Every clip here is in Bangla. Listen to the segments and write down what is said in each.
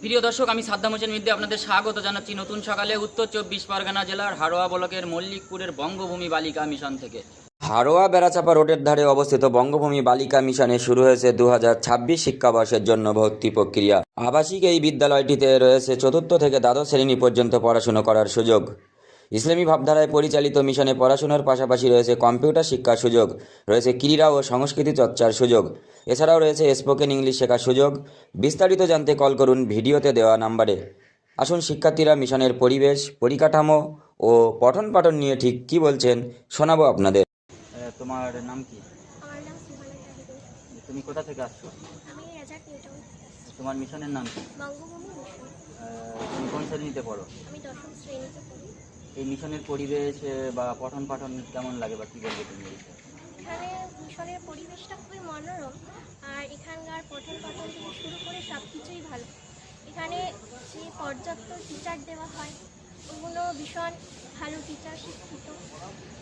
প্রিয় দর্শক, আমি সাদ্দাম হোসেন মিদ্দি আপনাদের স্বাগত জানাচ্ছি নতুন সকালে উত্তর 24 পরগনা জেলার হাড়োয়া ব্লকের মল্লিকপুরের বঙ্গভূমি বালিকা মিশন থেকে। হাড়োয়া বেড়াচাপা রোডের ধারে অবস্থিত বঙ্গভূমি বালিকা মিশনে শুরু হয়েছে 2026 শিক্ষাবর্ষের জন্য ভর্তি প্রক্রিয়া। আবাসিক এই বিদ্যালয়টিতে রয়েছে চতুর্থ থেকে দ্বাদশ শ্রেণী পর্যন্ত পড়াশুনো করার সুযোগ। ইসলামী ভাবধারায় পরিচালিত মিশনে পড়াশোনার পাশাপাশি রয়েছে কম্পিউটার শিক্ষার সুযোগ, রয়েছে ক্রীড়া ও সংস্কৃতি চর্চার সুযোগ, এছাড়াও রয়েছে স্পোকেন ইংলিশ শেখার সুযোগ। বিস্তারিত জানতে কল করুন ভিডিওতে দেওয়া নাম্বারে। আসুন শিক্ষার্থীরা মিশনের পরিবেশ, পরিকাঠামো ও পঠন পাঠন নিয়ে ঠিক কী বলছেন শোনাবো আপনাদের। তোমার নাম কি? আমার নাম সুহানা জাহিদুল। তুমি কোথা থেকে আসছো? আমি রাজার নিউটাউন থেকে আসছি। তোমার মিশনের নাম কি? বঙ্গভূমি মিশন। তুমি কোন শ্রেণীতে পড়ো? আমি দশম শ্রেণীতে পড়ি। এই মিশনের পরিবেশ বা পঠন পাঠন কেমন লাগে বা কী বলবে তুমি? এখানে মিশনের পরিবেশটা খুবই মনোরম, আর এখানকার পঠন পাঠন থেকে শুরু করে সব কিছুই ভালো। এখানে যে পর্যাপ্ত টিচার দেওয়া হয় ওগুলো ভীষণ ভালো টিচার, শিক্ষিত,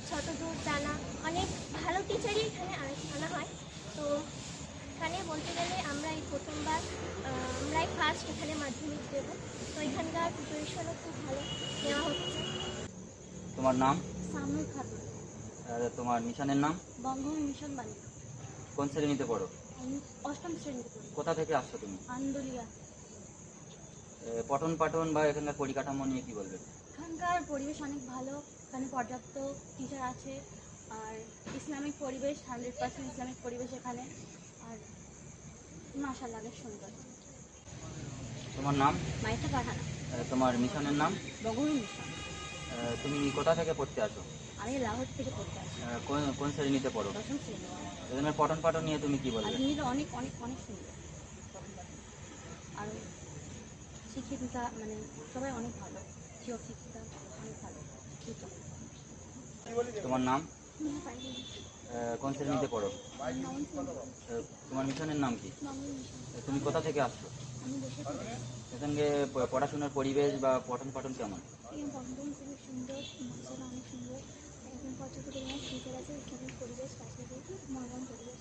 যতদূর জানা অনেক ভালো টিচারই এখানে আনা হয়। তো এখানে বলতে গেলে আমরা এই প্রথমবার আমরাই ফার্স্ট এখানে মাধ্যমিক দেব, তো এখানকার প্রিপারেশনও খুব ভালো নেওয়া হচ্ছে। তোমার নাম? সামুল খাতুন। তোমার মিশনের নাম? বঙ্গভূমি মিশন বালিকা। কোন শ্রেণীতে পড়ো? আমি অষ্টম শ্রেণীতে পড়ি। কোথা থেকে আসছো তুমি? আন্দোলিয়া। পঠন পাঠন বা এখানকার পরিকাঠামো নিয়ে কি বলবে? এখানকার পরিবেশ অনেক ভালো, এখানে পর্যাপ্ত টিচার আছে, আর ইসলামিক পরিবেশ 100% ইসলামিক পরিবেশ এখানে, আর মাশাআল্লাহ অনেক সুন্দর। তোমার নাম? মাইতা পাঠানা। তোমার মিশনের নাম? বঙ্গভূমি মিশন। তুমি কোথা থেকে পড়তে আসো? আমি লাহোর থেকে পড়তে আসি। কোন শ্রেণীতে পড়ো? দশম শ্রেণী। এখানের পঠন পাঠন নিয়ে তুমি কি বলবে? আলহামদুলিল্লাহ অনেক অনেক অনেক সুন্দর, আর শিক্ষিকা মানে সবাই অনেক ভালো, শিক্ষক শিক্ষিকা অনেক ভালো শিক্ষিত। তোমার নাম? স্নেহা পারভীন। কোন শ্রেণীতে পড়ো? নবম শ্রেণী। তোমার মিশনের নাম কি? বঙ্গভূমি মিশন। তুমি কোথা থেকে আসছো? আমি দেশে থেকে। এখানকে পড়াশোনার পরিবেশ বা পঠন পাঠন কেমন? এই বঙ্গভূমি খুবই সুন্দর, মাসালা অনেক সুন্দর। এখন পর্যন্ত পরিমাণ টিচার আছে, ইসলামিক পরিবেশ, পাশাপাশি মনোরম পরিবেশ।